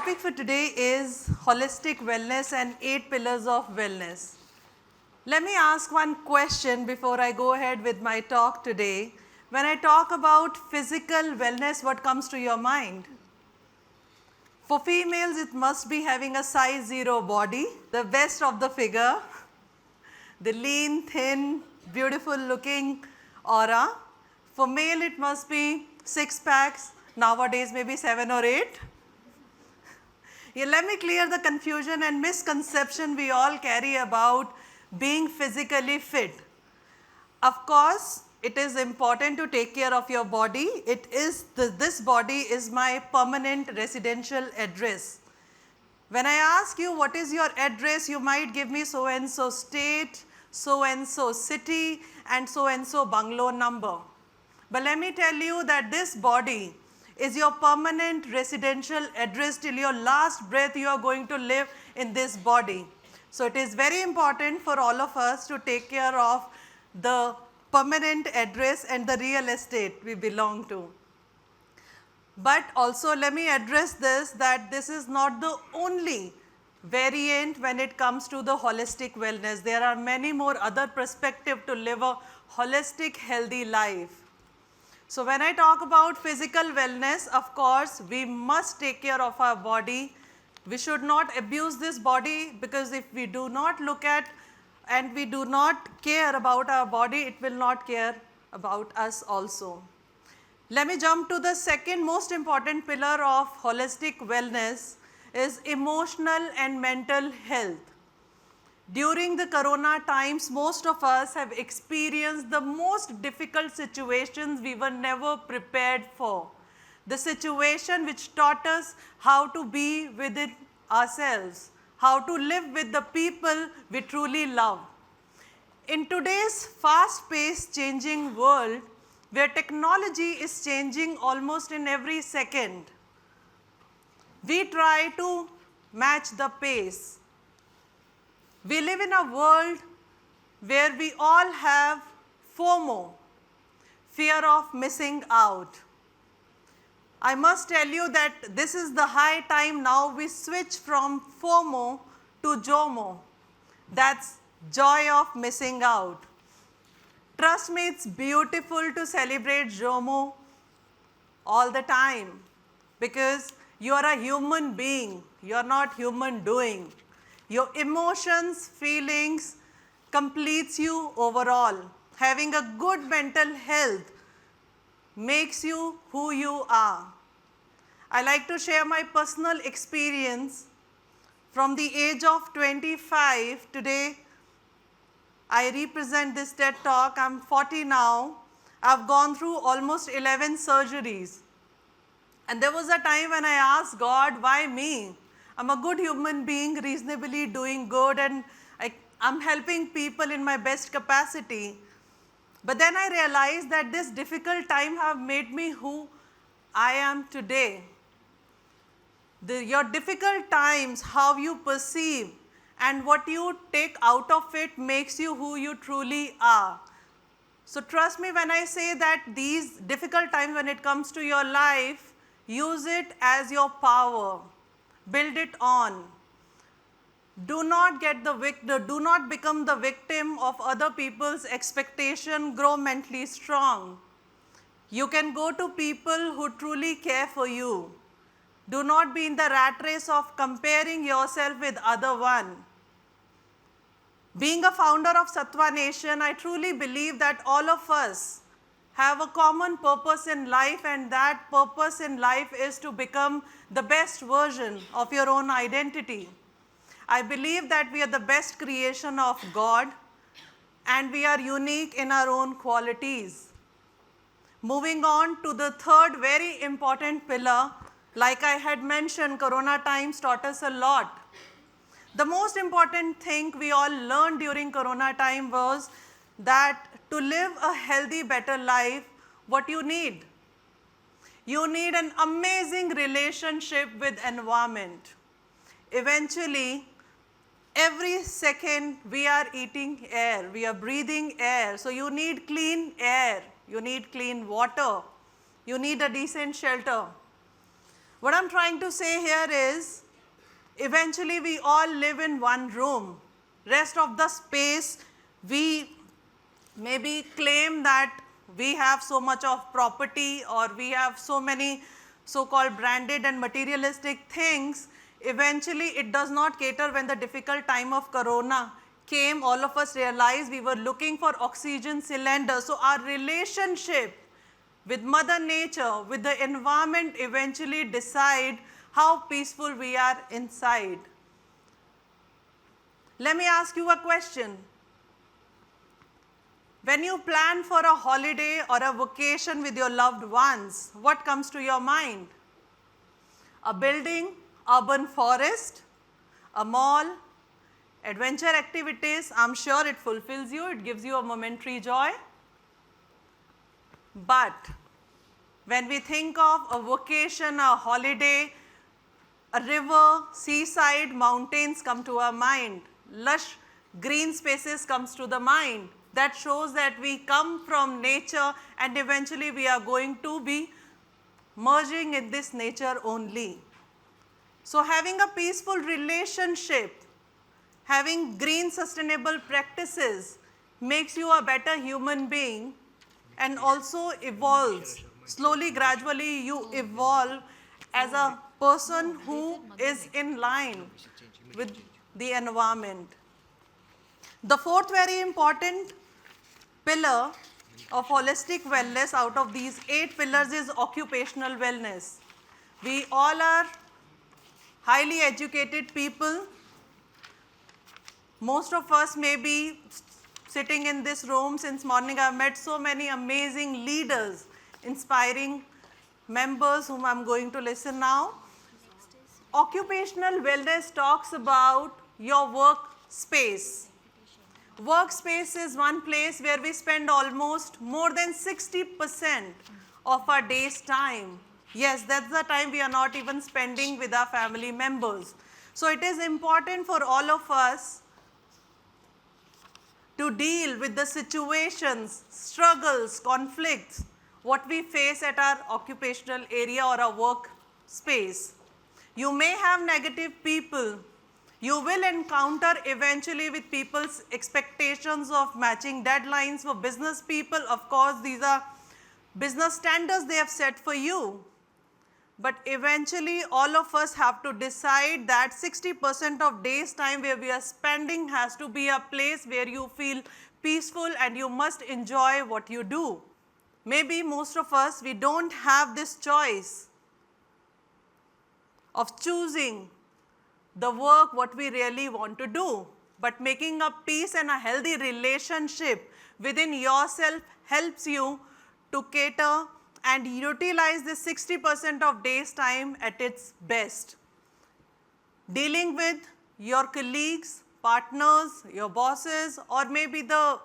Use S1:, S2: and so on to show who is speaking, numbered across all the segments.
S1: topic for today is holistic wellness and 8 pillars of wellness. Let me ask one question before I go ahead with my talk today. When I talk about physical wellness, what comes to your mind? For females, it must be having a size 0 body, the best of the figure, the lean, thin, beautiful looking aura. For male, it must be 6 packs, nowadays maybe 7 or 8. Yeah, let me clear the confusion and misconception we all carry about being physically fit. Of course, it is important to take care of your body. This body is my permanent residential address. When I ask you what is your address, you might give me so and so state, so and so city, and so bungalow number. But let me tell you that this body is your permanent residential address till your last breath you are going to live in this body. So it is very important for all of us to take care of the permanent address and the real estate we belong to. But also let me address this, that this is not the only variant when it comes to the holistic wellness. There are many more other perspectives to live a holistic healthy life. So when I talk about physical wellness, of course, we must take care of our body. We should not abuse this body, because if we do not look at and we do not care about our body, it will not care about us also. Let me jump to the second most important pillar of holistic wellness is emotional and mental health. During the corona times, most of us have experienced the most difficult situations we were never prepared for. The situation which taught us how to be within ourselves, how to live with the people we truly love. In today's fast-paced changing world, where technology is changing almost in every second, we try to match the pace. We live in a world where we all have FOMO, fear of missing out. I must tell you that this is the high time now we switch from FOMO to JOMO. That's joy of missing out. Trust me, it's beautiful to celebrate JOMO all the time, because you are a human being, you are not human doing. Your emotions, feelings completes you overall. Having a good mental health makes you who you are. I like to share my personal experience. From the age of 25, today I represent this TED Talk. I'm 40 now. I've gone through almost 11 surgeries. And there was a time when I asked God, why me? I'm a good human being, reasonably doing good, and I'm helping people in my best capacity. But then I realized that this difficult time have made me who I am today. Your difficult times, how you perceive and what you take out of it makes you who you truly are. So trust me when I say that these difficult times when it comes to your life, use it as your power. Build it on. Do not become the victim of other people's expectation. Grow mentally strong. You can go to people who truly care for you. Do not be in the rat race of comparing yourself with other one. Being a founder of Sattva Nation, I truly believe that all of us have a common purpose in life, and that purpose in life is to become the best version of your own identity. I believe that we are the best creation of God, and we are unique in our own qualities. Moving on to the third very important pillar, like I had mentioned, Corona times taught us a lot. The most important thing we all learned during Corona time was that to live a healthy, better life, what you need? You need an amazing relationship with environment. Eventually, every second we are eating air, we are breathing air. So you need clean air, you need clean water, you need a decent shelter. What I'm trying to say here is, eventually we all live in one room. Rest of the space, we maybe claim that we have so much of property or we have so many so-called branded and materialistic things. Eventually it does not cater. When the difficult time of corona came, all of us realized we were looking for oxygen cylinders. So our relationship with Mother Nature, with the environment, eventually decide how peaceful we are inside. Let me ask you a question. When you plan for a holiday or a vacation with your loved ones, what comes to your mind? A building, urban forest, a mall, adventure activities. I'm sure it fulfills you, it gives you a momentary joy. But when we think of a vacation, a holiday, a river, seaside, mountains come to our mind. Lush green spaces comes to the mind. That shows that we come from nature and eventually we are going to be merging in this nature only. So having a peaceful relationship, having green sustainable practices makes you a better human being and also evolves. Slowly, gradually you evolve as a person who is in line with the environment. The fourth very important pillar of holistic wellness out of these 8 pillars is occupational wellness. We all are highly educated people. Most of us may be sitting in this room since morning. I've met so many amazing leaders, inspiring members whom I'm going to listen now. Occupational wellness talks about your workspace. Workspace is one place where we spend almost more than 60% of our day's time. Yes, that's the time we are not even spending with our family members. So it is important for all of us to deal with the situations, struggles, conflicts, what we face at our occupational area or our work space. You may have negative people. You will encounter eventually with people's expectations of matching deadlines. For business people, of course, these are business standards they have set for you. But eventually, all of us have to decide that 60% of day's time where we are spending has to be a place where you feel peaceful and you must enjoy what you do. Maybe most of us, we don't have this choice of choosing the work, what we really want to do. But making a peace and a healthy relationship within yourself helps you to cater and utilize this 60% of day's time at its best. Dealing with your colleagues, partners, your bosses, or maybe the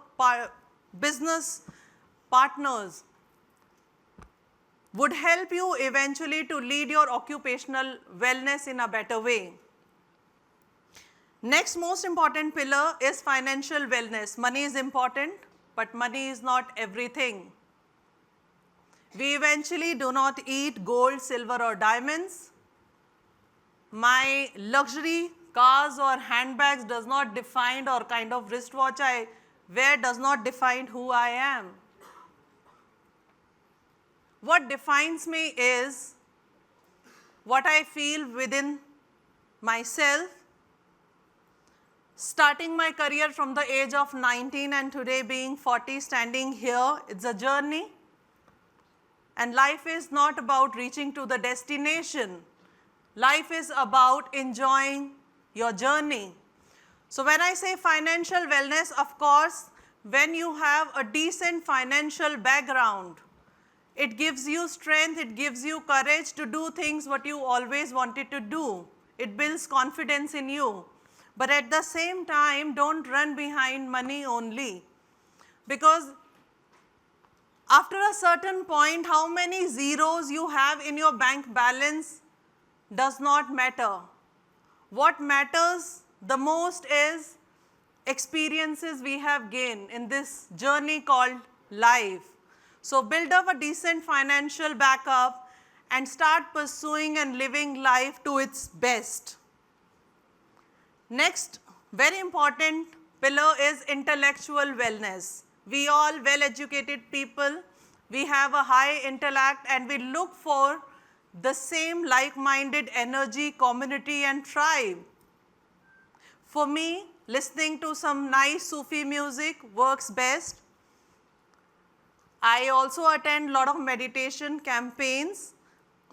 S1: business partners would help you eventually to lead your occupational wellness in a better way. Next most important pillar is financial wellness. Money is important, but money is not everything. We eventually do not eat gold, silver or diamonds. My luxury cars or handbags does not define, or kind of wristwatch I wear does not define who I am. What defines me is what I feel within myself. Starting my career from the age of 19 and today being 40, standing here, it's a journey. And life is not about reaching to the destination. Life is about enjoying your journey. So when I say financial wellness, of course, when you have a decent financial background, it gives you strength, it gives you courage to do things what you always wanted to do. It builds confidence in you. But at the same time, don't run behind money only. Because after a certain point, how many zeros you have in your bank balance does not matter. What matters the most is experiences we have gained in this journey called life. So build up a decent financial backup and start pursuing and living life to its best. Next, very important pillar is intellectual wellness. We all well-educated people, we have a high intellect and we look for the same like-minded energy, community and tribe. For me, listening to some nice Sufi music works best. I also attend a lot of meditation campaigns,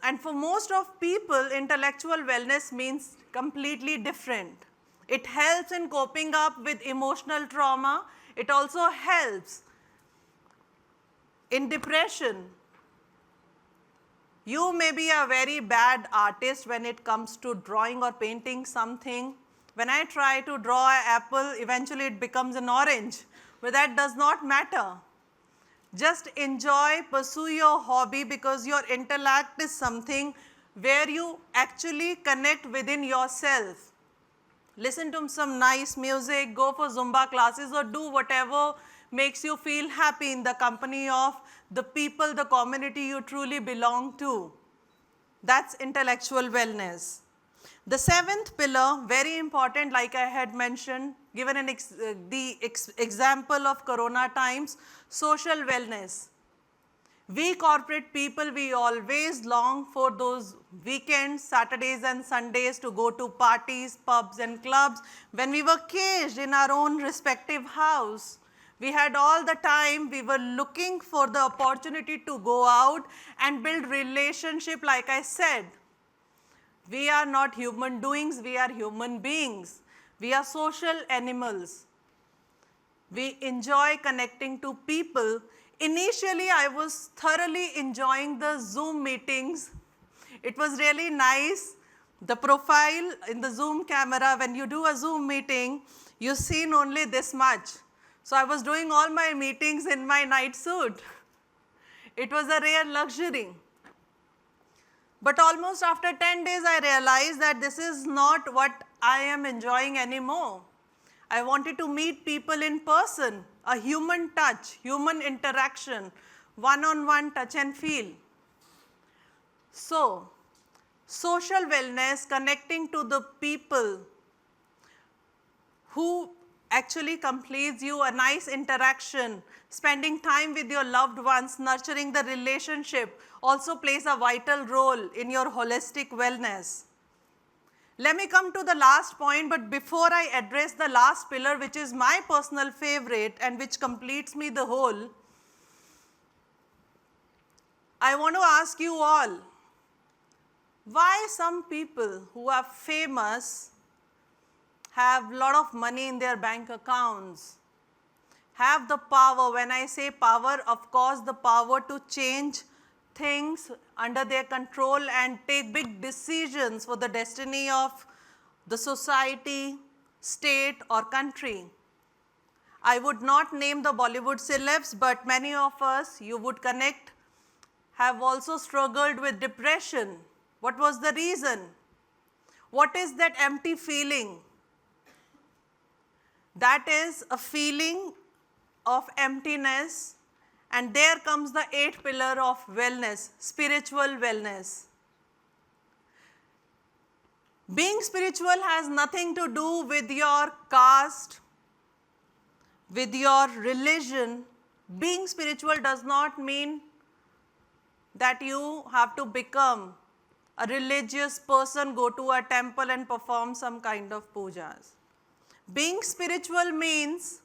S1: and for most of people, intellectual wellness means completely different. It helps in coping up with emotional trauma. It also helps in depression. You may be a very bad artist when it comes to drawing or painting something. When I try to draw an apple, eventually it becomes an orange, but that does not matter. Just enjoy, pursue your hobby because your intellect is something where you actually connect within yourself. Listen to some nice music, go for Zumba classes or do whatever makes you feel happy in the company of the people, the community you truly belong to. That's intellectual wellness. The seventh pillar, very important, like I had mentioned, given the example of Corona times, social wellness. We corporate people, we always long for those weekends, Saturdays and Sundays to go to parties, pubs and clubs. When we were caged in our own respective house, we had all the time, we were looking for the opportunity to go out and build relationship like I said. We are not human doings, we are human beings. We are social animals. We enjoy connecting to people. Initially, I was thoroughly enjoying the Zoom meetings. It was really nice. The profile in the Zoom camera, when you do a Zoom meeting, you've seen only this much. So I was doing all my meetings in my night suit. It was a rare luxury. But almost after 10 days, I realized that this is not what I am enjoying anymore. I wanted to meet people in person, a human touch, human interaction, one-on-one touch and feel. So, social wellness, connecting to the people who actually completes you, a nice interaction, spending time with your loved ones, nurturing the relationship also plays a vital role in your holistic wellness. Let me come to the last point, but before I address the last pillar, which is my personal favorite and which completes me the whole, I want to ask you all, why some people who are famous have a lot of money in their bank accounts, have the power, when I say power, of course the power to change things under their control and take big decisions for the destiny of the society, state or country. I would not name the Bollywood celebs, but many of us, you would connect, have also struggled with depression. What was the reason? What is that empty feeling? That is a feeling of emptiness, and there comes the eighth pillar of wellness, spiritual wellness. Being spiritual has nothing to do with your caste, with your religion. Being spiritual does not mean that you have to become a religious person, go to a temple and perform some kind of pujas. Being spiritual means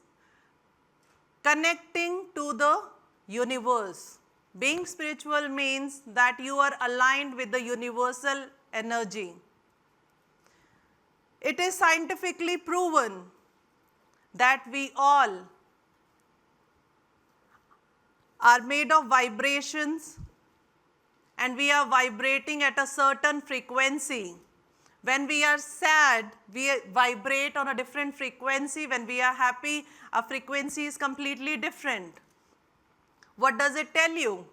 S1: connecting to the universe. Being spiritual means that you are aligned with the universal energy. It is scientifically proven that we all are made of vibrations and we are vibrating at a certain frequency. When we are sad, we vibrate on a different frequency. When we are happy, our frequency is completely different. What does it tell you?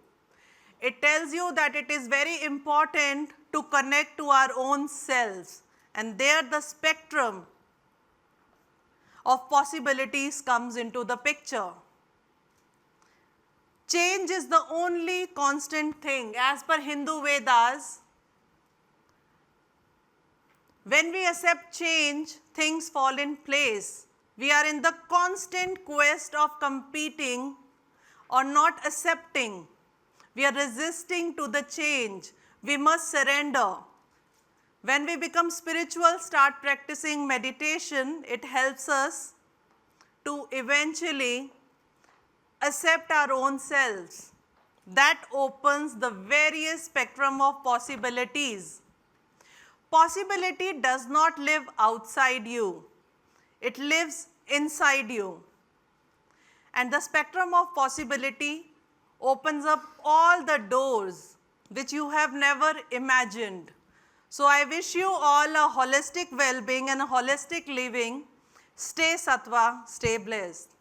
S1: It tells you that it is very important to connect to our own selves. And there the spectrum of possibilities comes into the picture. Change is the only constant thing. As per Hindu Vedas, when we accept change, things fall in place. We are in the constant quest of competing or not accepting. We are resisting to the change. We must surrender. When we become spiritual, start practicing meditation, it helps us to eventually accept our own selves. That opens the various spectrum of possibilities. Possibility does not live outside you. It lives inside you. And the spectrum of possibility opens up all the doors which you have never imagined. So I wish you all a holistic well-being and a holistic living. Stay sattva, stay blessed.